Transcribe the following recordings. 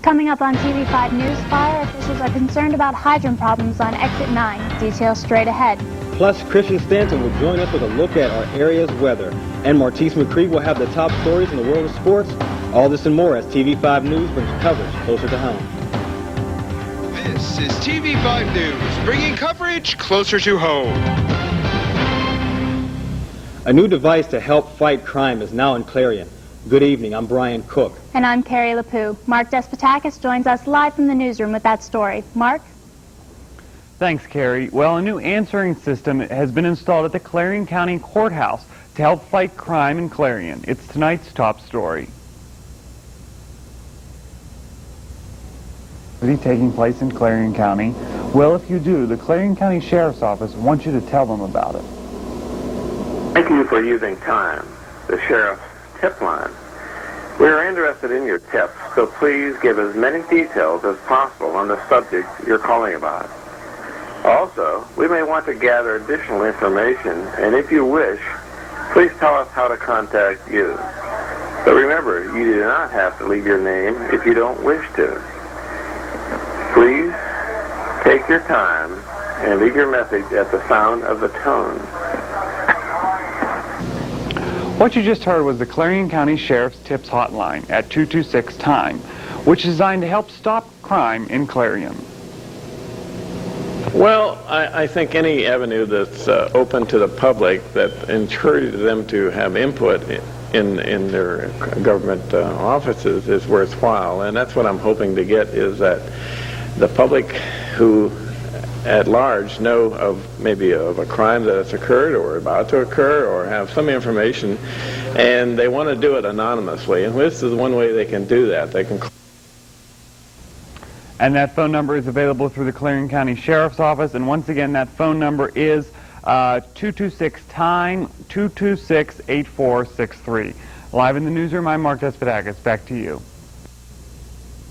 Coming up on TV5 News, fire officials are concerned about hydrant problems on Exit 9. Details straight ahead. Plus, Christian Stanton will join us with a look at our area's weather. And Martise McCree will have the top stories in the world of sports. All this and more as TV5 News brings coverage closer to home. This is TV5 News, bringing coverage closer to home. A new device to help fight crime is now in Clarion. Good evening, I'm Brian Cook. And I'm Carrie LaPue. Mark Despotakis joins us live from the newsroom with that story. Mark? Thanks, Carrie. Well, a new answering system has been installed at the Clarion County Courthouse to help fight crime in Clarion. It's tonight's top story. Taking place in Clarion County. Well, if you do, the Clarion County Sheriff's Office wants you to tell them about it. Thank you for using TIME, the Sheriff's tip line. We are interested in your tips, so please give as many details as possible on the subject you're calling about. Also, we may want to gather additional information, and if you wish, please tell us how to contact you. But remember, you do not have to leave your name if you don't wish to. Please take your time and leave your message at the sound of the tone. What you just heard was the Clarion County Sheriff's Tips Hotline at 226-TIME, which is designed to help stop crime in Clarion. Well, I think any avenue that's open to the public that encourages them to have input in their government offices is worthwhile, and that's what I'm hoping to get, is that the public who at large know of maybe of a crime that has occurred or about to occur or have some information, and they want to do it anonymously, and this is one way they can do that. They can. And that phone number is available through the Clarion County Sheriff's Office, and once again that phone number is 226-TIME, 226-8463. Live in the newsroom, I'm Mark Despotakis. Back to you.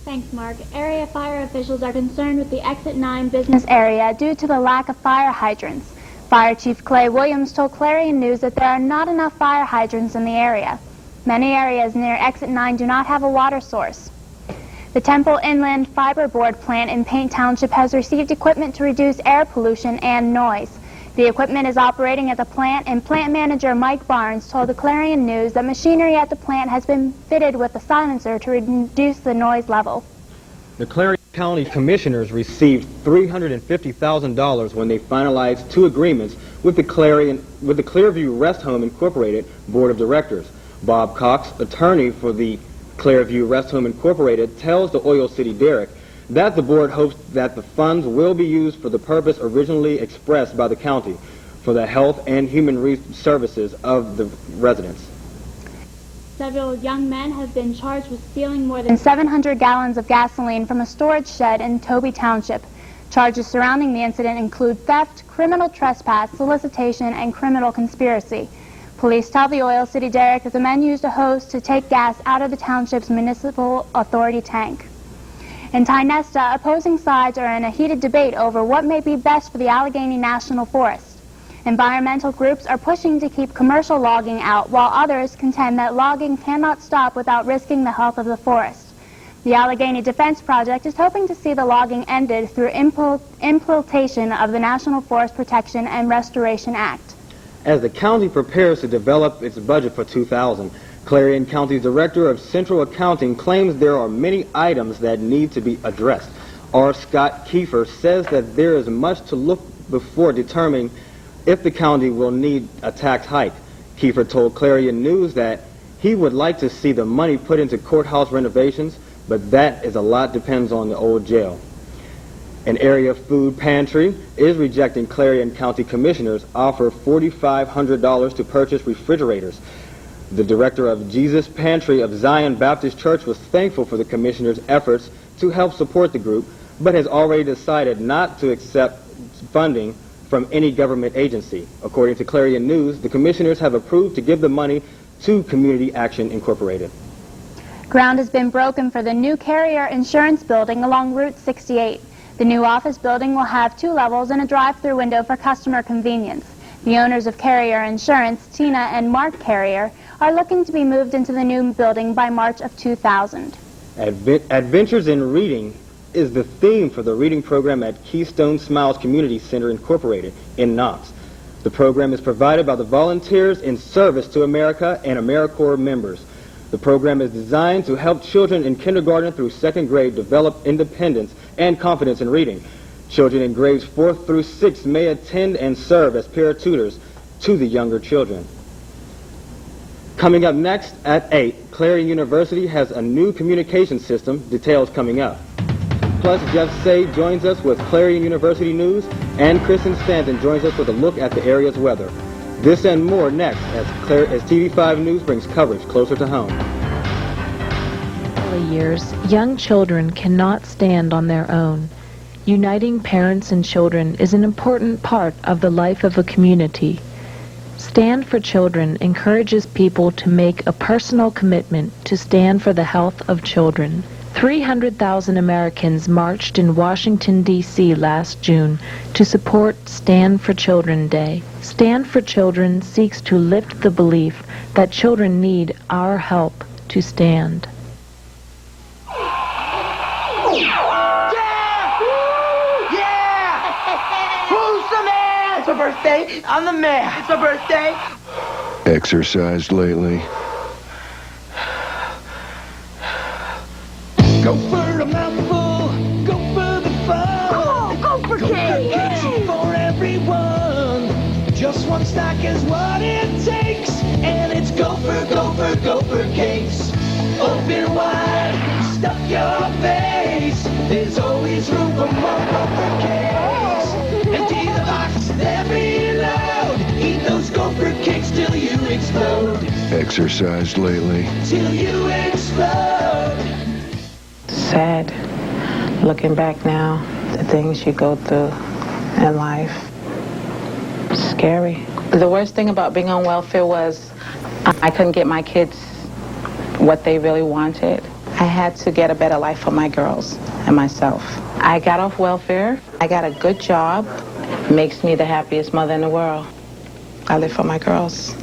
Thanks, Mark. Area fire officials are concerned with the Exit 9 business area due to the lack of fire hydrants. Fire Chief Clay Williams told Clarion News that there are not enough fire hydrants in the area. Many areas near Exit 9 do not have a water source. The Temple Inland Fiberboard plant in Paint Township has received equipment to reduce air pollution and noise. The equipment is operating at the plant, and plant manager Mike Barnes told the Clarion News that machinery at the plant has been fitted with a silencer to reduce the noise level. The Clarion County Commissioners received $350,000 when they finalized two agreements with the Clearview Rest Home Incorporated Board of Directors. Bob Cox, attorney for the Clearview Rest Home Incorporated, tells the Oil City Derrick that the board hopes that the funds will be used for the purpose originally expressed by the county, for the health and human services of the residents. Several young men have been charged with stealing more than 700 gallons of gasoline from a storage shed in Toby Township. Charges surrounding the incident include theft, criminal trespass, solicitation, and criminal conspiracy. Police tell the Oil City Derrick that the men used a hose to take gas out of the township's municipal authority tank. In Tynesta, opposing sides are in a heated debate over what may be best for the Allegheny National Forest. Environmental groups are pushing to keep commercial logging out, while others contend that logging cannot stop without risking the health of the forest. The Allegheny Defense Project is hoping to see the logging ended through implementation of the National Forest Protection and Restoration Act. As the county prepares to develop its budget for 2000, Clarion County's Director of Central Accounting claims there are many items that need to be addressed. R. Scott Kiefer says that there is much to look before determining if the county will need a tax hike. Kiefer told Clarion News that he would like to see the money put into courthouse renovations, but that is a lot depends on the old jail. An area food pantry is rejecting Clarion County Commissioners' offer $4,500 to purchase refrigerators. The director of Jesus Pantry of Zion Baptist Church was thankful for the commissioners' efforts to help support the group, but has already decided not to accept funding from any government agency. According to Clarion News, the commissioners have approved to give the money to Community Action Incorporated. Ground has been broken for the new Carrier Insurance Building along Route 68. The new office building will have 2 levels and a drive-through window for customer convenience. The owners of Carrier Insurance, Tina and Mark Carrier, are looking to be moved into the new building by March of 2000. Adventures in Reading is the theme for the reading program at Keystone Smiles Community Center Incorporated in Knox. The program is provided by the Volunteers in Service to America and AmeriCorps members. The program is designed to help children in kindergarten through second grade develop independence and confidence in reading. Children in grades 4 through 6 may attend and serve as para-tutors to the younger children. Coming up next at 8, Clarion University has a new communication system. Details coming up. Plus, Jeff Say joins us with Clarion University News, and Kristen Stanton joins us with a look at the area's weather. This and more next as TV5 News brings coverage closer to home. Early years, young children cannot stand on their own. Uniting parents and children is an important part of the life of a community. Stand for Children encourages people to make a personal commitment to stand for the health of children. 300,000 Americans marched in Washington, D.C. last June to support Stand for Children Day. Stand for Children seeks to lift the belief that children need our help to stand. It's my birthday. I'm the mayor. It's my birthday. Exercised lately? Go for a mouthful. Go for the fun. Go for cake. Cakes for everyone. Just one stack is what it takes. And it's Gopher cakes. Open wide. Stuff your face. There's always room for more Gopher cakes. Empty the box, they're reload. Eat those Gopher cakes till you explode. Exercised lately? Till you explode. Sad. Looking back now, the things you go through in life. Scary. The worst thing about being on welfare was I couldn't get my kids what they really wanted. I had to get a better life for my girls and myself. I got off welfare. I got a good job. Makes me the happiest mother in the world. I live for my girls.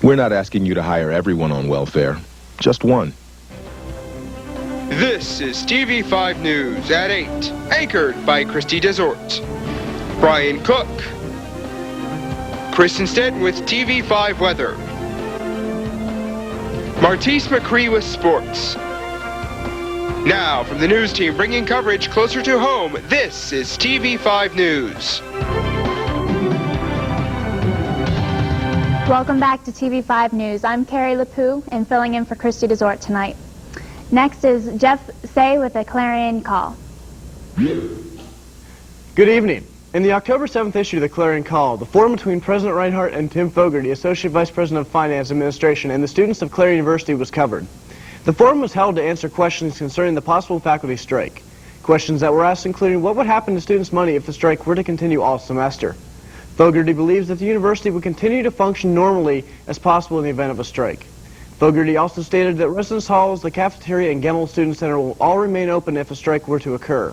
We're not asking you to hire everyone on welfare. Just one. This is TV5 News at 8, anchored by Christy Desort, Brian Cook, Kristen Stanton with TV5 Weather, Martise McCree with Sports. Now, from the news team bringing coverage closer to home, this is TV5 News. Welcome back to TV5 News. I'm Carrie LaPoo and filling in for Christy Desort tonight. Next is Jeff Say with a Clarion Call. Good evening. In the October 7th issue of the Clarion Call, the forum between President Reinhardt and Tim Fogarty, Associate Vice President of Finance Administration, and the students of Clarion University was covered. The forum was held to answer questions concerning the possible faculty strike. Questions that were asked including what would happen to students' money if the strike were to continue all semester. Fogarty believes that the university would continue to function normally as possible in the event of a strike. Fogarty also stated that residence halls, the cafeteria, and Gemmel Student Center will all remain open if a strike were to occur.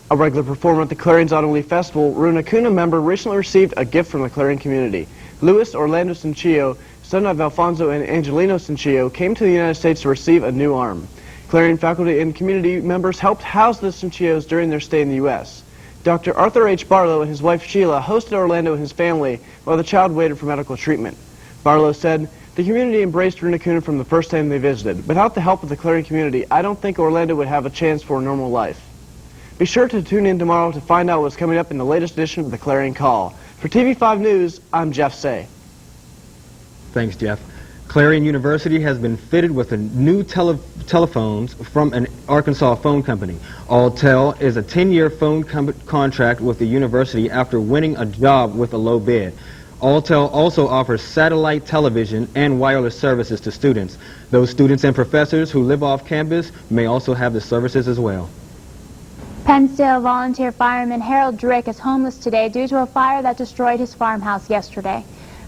A regular performer at the Clarion's Autumn Leaf Festival, Runa Kuna member recently received a gift from the Clarion community. Luis Orlando Cinchillo, son of Alfonso and Angelino Cinchillo, came to the United States to receive a new arm. Clarion faculty and community members helped house the Cinchillos during their stay in the U.S. Dr. Arthur H. Barlow and his wife Sheila hosted Orlando and his family while the child waited for medical treatment. Barlow said, "The community embraced Runa Kuna from the first time they visited. Without the help of the Clarion community, I don't think Orlando would have a chance for a normal life." Be sure to tune in tomorrow to find out what's coming up in the latest edition of the Clarion Call. For TV5 News, I'm Jeff Say. Thanks, Jeff. Clarion University has been fitted with a new telephones from an Arkansas phone company. Alltel is a 10-year phone contract with the university after winning a job with a low bid. Alltel also offers satellite television and wireless services to students. Those students and professors who live off campus may also have the services as well. Pennsdale volunteer fireman Harold Drick is homeless today due to a fire that destroyed his farmhouse yesterday.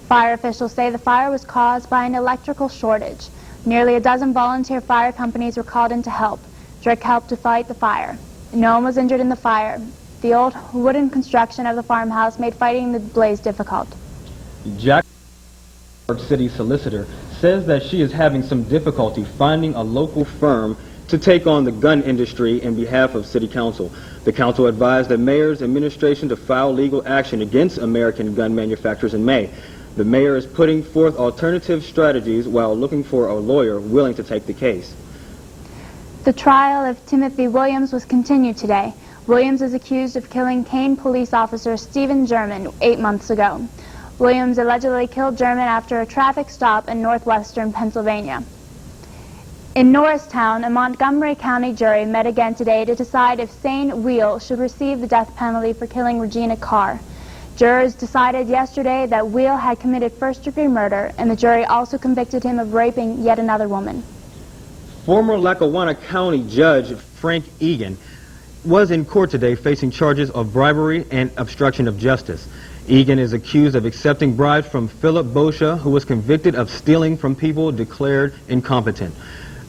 Fire officials say the fire was caused by an electrical shortage. Nearly a dozen volunteer fire companies were called in to help. Drick helped to fight the fire. No one was injured in the fire. The old wooden construction of the farmhouse made fighting the blaze difficult. Jack, New York City solicitor, says that she is having some difficulty finding a local firm to take on the gun industry in behalf of City Council. The council advised the mayor's administration to file legal action against American gun manufacturers in May. The mayor is putting forth alternative strategies while looking for a lawyer willing to take the case. The trial of Timothy Williams was continued today. Williams is accused of killing Kane police officer Stephen German 8 months ago. Williams allegedly killed German after a traffic stop in northwestern Pennsylvania. In Norristown, a Montgomery County jury met again today to decide if Sane Wheel should receive the death penalty for killing Regina Carr. Jurors decided yesterday that Wheel had committed first-degree murder, and the jury also convicted him of raping yet another woman. Former Lackawanna County Judge Frank Egan was in court today facing charges of bribery and obstruction of justice. Egan is accused of accepting bribes from Philip Boscia, who was convicted of stealing from people declared incompetent.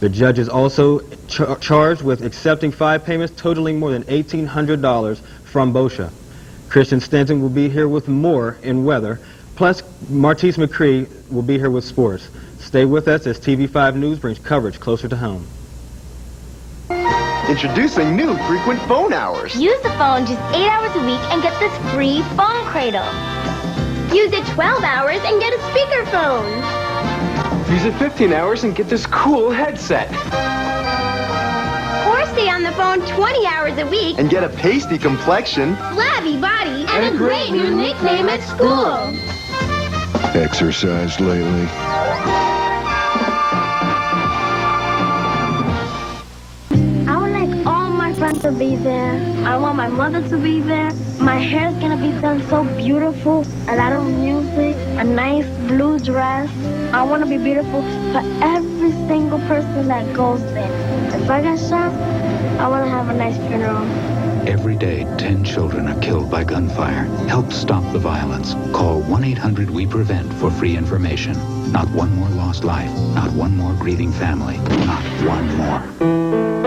The judge is also charged with accepting 5 payments totaling more than $1,800 from Boscia. Christian Stanton will be here with more in weather, plus Martise McCree will be here with sports. Stay with us as TV5 News brings coverage closer to home. Introducing new frequent phone hours. Use the phone just 8 hours a week and get this free phone cradle. Use it 12 hours and get a speakerphone. Use it 15 hours and get this cool headset. Or stay on the phone 20 hours a week And get a pasty complexion, flabby body, and a great new nickname at school. Exercised lately? I would like all my friends to be there. I want my mother to be there. My hair's gonna be done so beautiful. A lot of music, a nice blue dress. I want to be beautiful for every single person that goes there. If I get shot, I want to have a nice funeral. Every day, 10 children are killed by gunfire. Help stop the violence. Call 1-800-WE-PREVENT for free information. Not one more lost life. Not one more grieving family. Not one more.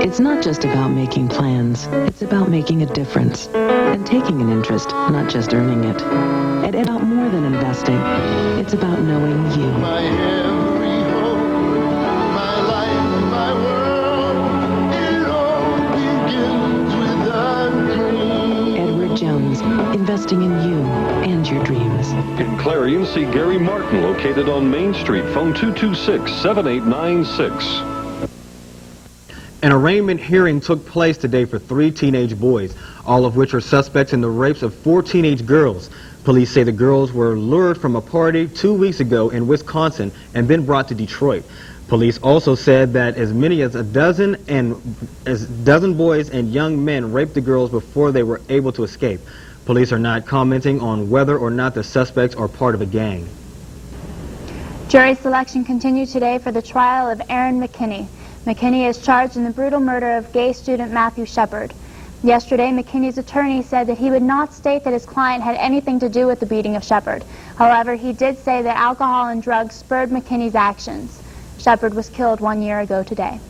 It's not just about making plans. It's about making a difference. And taking an interest, not just earning it. And it's about more than investing. It's about knowing you. My every hope, my life, my world, it all begins with a dream. Edward Jones, investing in you and your dreams. In Clarion, see Gary Martin, located on Main Street. Phone 226-7896. An arraignment hearing took place today for 3 teenage boys, all of which are suspects in the rapes of 4 teenage girls. Police say the girls were lured from a party 2 weeks ago in Wisconsin and then brought to Detroit. Police also said that as many as a dozen boys and young men raped the girls before they were able to escape. Police are not commenting on whether or not the suspects are part of a gang. Jury selection continued today for the trial of Aaron McKinney. McKinney is charged in the brutal murder of gay student Matthew Shepard. Yesterday, McKinney's attorney said that he would not state that his client had anything to do with the beating of Shepard. However, he did say that alcohol and drugs spurred McKinney's actions. Shepard was killed 1 year ago today.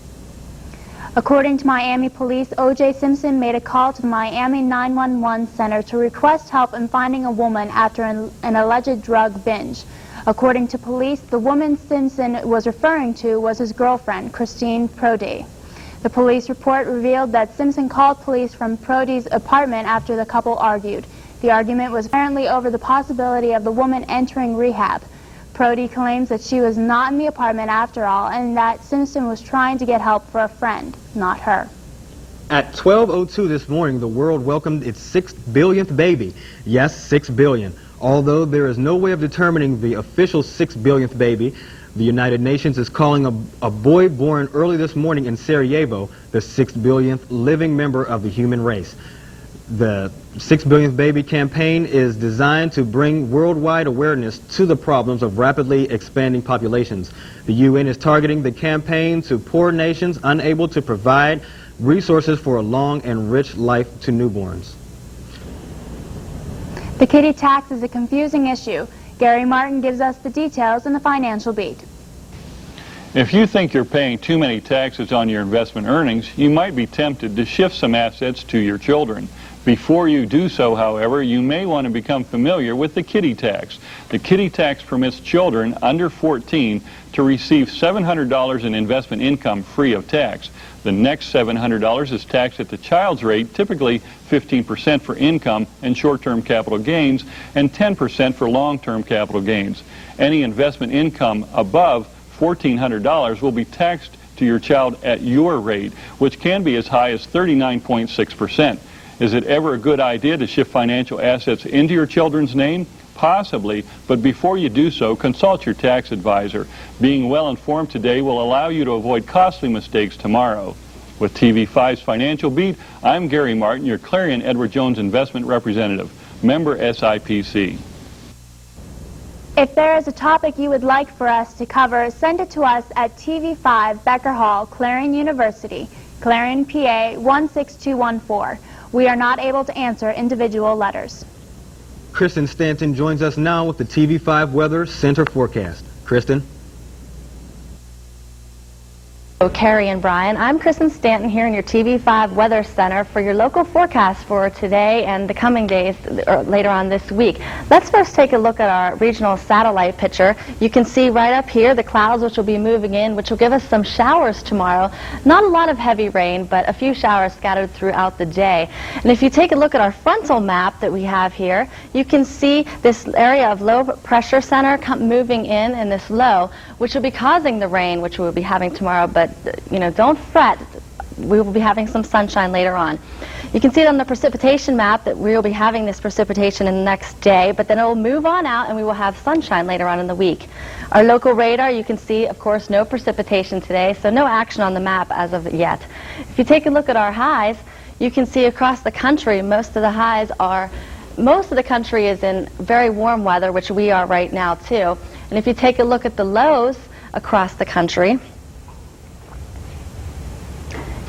According to Miami police, O.J. Simpson made a call to the Miami 911 center to request help in finding a woman after an alleged drug binge. According to police, the woman Simpson was referring to was his girlfriend, Christine Prody. The police report revealed that Simpson called police from Prody's apartment after the couple argued. The argument was apparently over the possibility of the woman entering rehab. Prody claims that she was not in the apartment after all and that Simpson was trying to get help for a friend, not her. At 12:02 this morning, the world welcomed its 6 billionth baby. Yes, 6 billion. Although there is no way of determining the official 6 billionth baby, the United Nations is calling a boy born early this morning in Sarajevo the 6 billionth living member of the human race. The 6 billionth baby campaign is designed to bring worldwide awareness to the problems of rapidly expanding populations. The UN is targeting the campaign to poor nations unable to provide resources for a long and rich life to newborns. The kiddie tax is a confusing issue. Gary Martin gives us the details in the Financial Beat. If you think you're paying too many taxes on your investment earnings, you might be tempted to shift some assets to your children. Before you do so, however, you may want to become familiar with the kiddie tax. The kiddie tax permits children under 14 to receive $700 in investment income free of tax. The next $700 is taxed at the child's rate, typically 15% for income and short-term capital gains and 10% for long-term capital gains. Any investment income above $1,400 will be taxed to your child at your rate, which can be as high as 39.6%. Is it ever a good idea to shift financial assets into your children's name? Possibly, but before you do so, consult your tax advisor. Being well informed today will allow you to avoid costly mistakes tomorrow. With TV5's Financial Beat, I'm Gary Martin, your Clarion Edward Jones investment representative, member SIPC. If there is a topic you would like for us to cover, send it to us at TV5 Becker Hall, Clarion University, Clarion, PA 16214. We are not able to answer individual letters. Kristen Stanton joins us now with the TV5 Weather Center forecast. Kristen? Hello, Carrie and Brian. I'm Kristen Stanton here in your TV5 Weather Center for your local forecast for today and the coming days or later on this week. Let's first take a look at our regional satellite picture. You can see right up here the clouds which will be moving in, which will give us some showers tomorrow. Not a lot of heavy rain, but a few showers scattered throughout the day. And if you take a look at our frontal map that we have here, you can see this area of low pressure center moving in this low, which will be causing the rain which we'll be having tomorrow. But don't fret. We will be having some sunshine later on. You can see it on the precipitation map that we will be having this precipitation in the next day, but then it will move on out and we will have sunshine later on in the week. Our local radar, you can see, of course, no precipitation today, so no action on the map as of yet. If you take a look at our highs, you can see across the country, most of the country is in very warm weather, which we are right now too. And if you take a look at the lows across the country,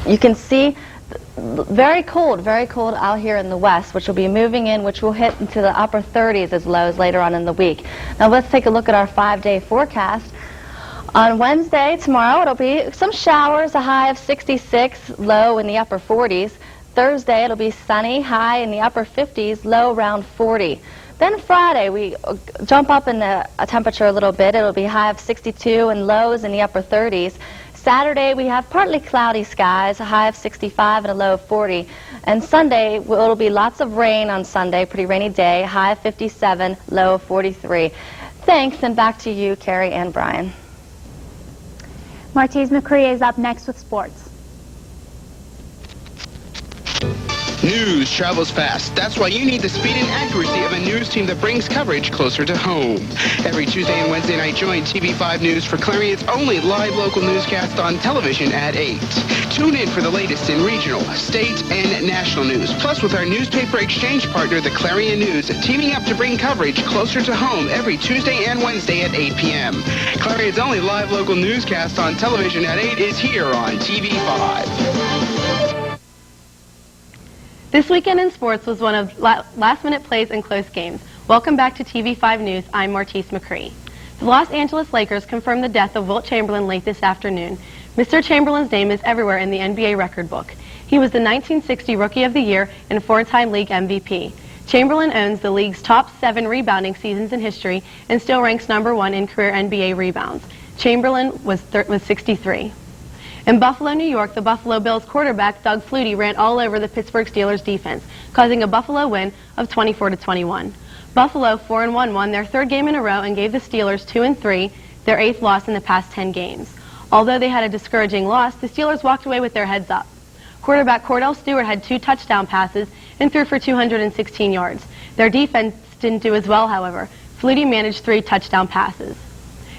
you can see very cold out here in the west, which will be moving in, which will hit into the upper 30s as lows later on in the week. Now let's take a look at our 5-day forecast. On Wednesday, tomorrow, it'll be some showers, a high of 66, low in the upper 40s. Thursday, it'll be sunny, high in the upper 50s, low around 40. Then Friday, we jump up in the temperature a little bit. It'll be high of 62 and lows in the upper 30s. Saturday, we have partly cloudy skies, a high of 65 and a low of 40. And Sunday, it'll be lots of rain on Sunday, pretty rainy day, high of 57, low of 43. Thanks, and back to you, Carrie and Brian. Martise McCree is up next with sports. News travels fast. That's why you need the speed and accuracy of a news team that brings coverage closer to home. Every Tuesday and Wednesday night, join TV5 News for Clarion's only live local newscast on television at 8. Tune in for the latest in regional, state, and national news. Plus, with our newspaper exchange partner, the Clarion News, teaming up to bring coverage closer to home every Tuesday and Wednesday at 8 p.m. Clarion's only live local newscast on television at 8 is here on TV5. This weekend in sports was one of last-minute plays and close games. Welcome back to TV5 News. I'm Martise McCree. The Los Angeles Lakers confirmed the death of Wilt Chamberlain late this afternoon. Mr. Chamberlain's name is everywhere in the NBA record book. He was the 1960 Rookie of the Year and 4-time league MVP. Chamberlain owns the league's top 7 rebounding seasons in history and still ranks #1 in career NBA rebounds. Chamberlain was 63. In Buffalo, New York, the Buffalo Bills quarterback Doug Flutie ran all over the Pittsburgh Steelers defense, causing a Buffalo win of 24-21. Buffalo 4-1 won their 3rd game in a row and gave the Steelers 2-3, their 8th loss in the past 10 games. Although they had a discouraging loss, the Steelers walked away with their heads up. Quarterback Cordell Stewart had 2 touchdown passes and threw for 216 yards. Their defense didn't do as well, however. Flutie managed 3 touchdown passes.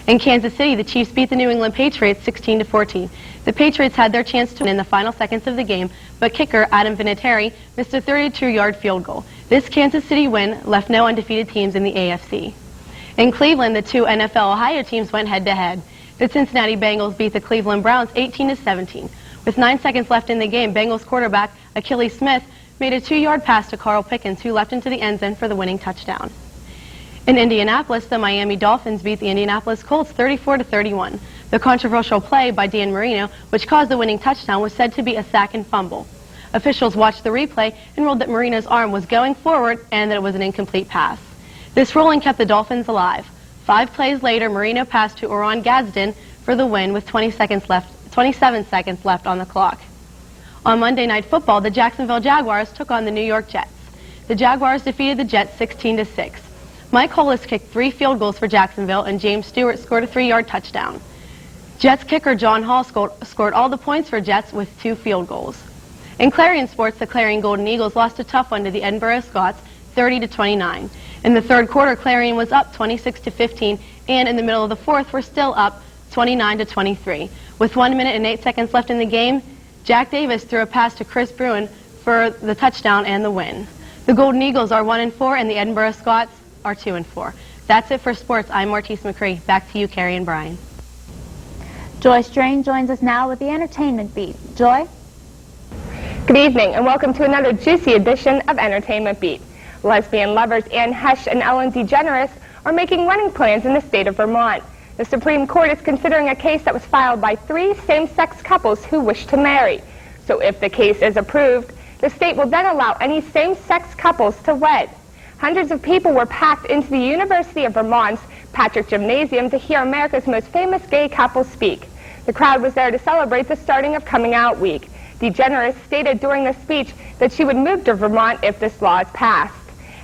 In Kansas City, the Chiefs beat the New England Patriots 16-14. The Patriots had their chance to win in the final seconds of the game, but kicker Adam Vinatieri missed a 32-yard field goal. This Kansas City win left no undefeated teams in the AFC. In Cleveland, the 2 NFL Ohio teams went head-to-head. The Cincinnati Bengals beat the Cleveland Browns 18-17. With 9 seconds left in the game, Bengals quarterback Achilles Smith made a 2-yard pass to Carl Pickens, who leapt into the end zone for the winning touchdown. In Indianapolis, the Miami Dolphins beat the Indianapolis Colts 34-31. The controversial play by Dan Marino, which caused the winning touchdown, was said to be a sack and fumble. Officials watched the replay and ruled that Marino's arm was going forward and that it was an incomplete pass. This ruling kept the Dolphins alive. 5 plays later, Marino passed to Oran Gadsden for the win with 27 seconds left on the clock. On Monday Night Football, the Jacksonville Jaguars took on the New York Jets. The Jaguars defeated the Jets 16-6. Mike Hollis kicked 3 field goals for Jacksonville, and James Stewart scored a 3-yard touchdown. Jets kicker John Hall scored all the points for Jets with 2 field goals. In Clarion sports, the Clarion Golden Eagles lost a tough one to the Edinburgh Scots, 30-29. In the third quarter, Clarion was up 26-15, and in the middle of the fourth, were still up 29-23. With 1 minute and 8 seconds left in the game, Jack Davis threw a pass to Chris Bruin for the touchdown and the win. The Golden Eagles are 1-4, and the Edinburgh Scots are 2-4. That's it for sports. I'm Martise McCree. Back to you, Carrie and Brian. Joy Strain joins us now with the entertainment beat. Joy? Good evening, and welcome to another juicy edition of Entertainment Beat. Lesbian lovers Anne Hesh and Ellen DeGeneres are making wedding plans in the state of Vermont. The Supreme Court is considering a case that was filed by 3 same-sex couples who wish to marry. So if the case is approved, the state will then allow any same-sex couples to wed. Hundreds of people were packed into the University of Vermont's Patrick Gymnasium to hear America's most famous gay couple speak. The crowd was there to celebrate the starting of Coming Out Week. DeGeneres stated during the speech that she would move to Vermont if this law is passed.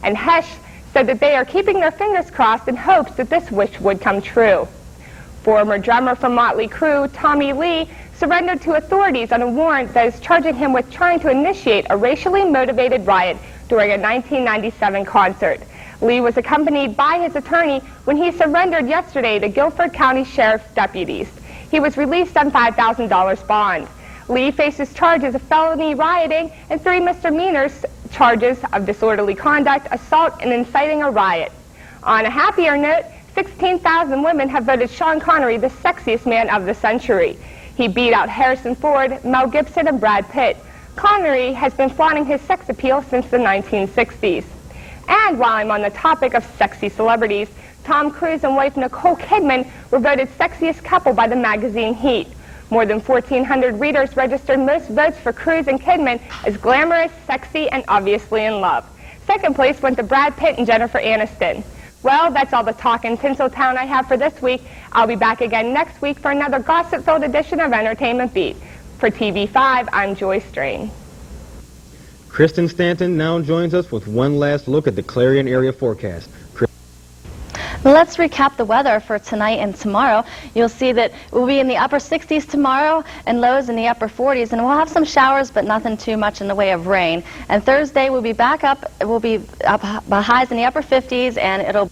And Hesh said that they are keeping their fingers crossed in hopes that this wish would come true. Former drummer from Motley Crue, Tommy Lee, surrendered to authorities on a warrant that is charging him with trying to initiate a racially motivated riot during a 1997 concert. Lee was accompanied by his attorney when he surrendered yesterday to Guilford County Sheriff's deputies. He was released on $5,000 bond. Lee faces charges of felony rioting and 3 misdemeanors charges of disorderly conduct, assault, and inciting a riot. On a happier note, 16,000 women have voted Sean Connery the sexiest man of the century. He beat out Harrison Ford, Mel Gibson, and Brad Pitt. Connery has been flaunting his sex appeal since the 1960s. And while I'm on the topic of sexy celebrities, Tom Cruise and wife Nicole Kidman were voted sexiest couple by the magazine Heat. More than 1,400 readers registered most votes for Cruise and Kidman as glamorous, sexy, and obviously in love. Second place went to Brad Pitt and Jennifer Aniston. Well, that's all the talk in Tinseltown I have for this week. I'll be back again next week for another gossip-filled edition of Entertainment Beat. For TV5, I'm Joy Strain. Kristen Stanton now joins us with one last look at the Clarion area forecast. Let's recap the weather for tonight and tomorrow. You'll see that we'll be in the upper 60s tomorrow and lows in the upper 40s, and we'll have some showers, but nothing too much in the way of rain. And Thursday we'll be back up. We'll be up by highs in the upper 50s, and it'll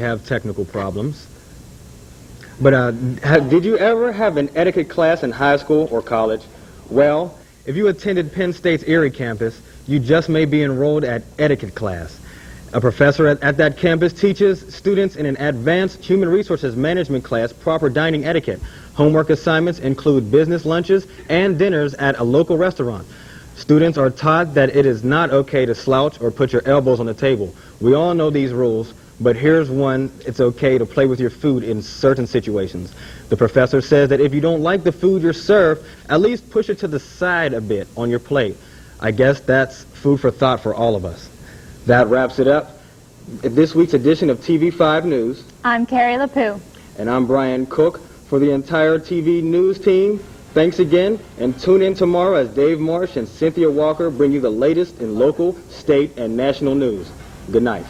have technical problems. But did you ever have an etiquette class in high school or college? Well, if you attended Penn State's Erie campus, you just may be enrolled at etiquette class. A professor at that campus teaches students in an advanced human resources management class proper dining etiquette. Homework assignments include business lunches and dinners at a local restaurant. Students are taught that it is not okay to slouch or put your elbows on the table. We all know these rules, but here's one: it's okay to play with your food in certain situations. The professor says that if you don't like the food you're served, at least push it to the side a bit on your plate. I guess that's food for thought for all of us. That wraps it up. This week's edition of TV5 News. I'm Carrie LaPoo. And I'm Brian Cook. For the entire TV News team, thanks again, and tune in tomorrow as Dave Marsh and Cynthia Walker bring you the latest in local, state, and national news. Good night.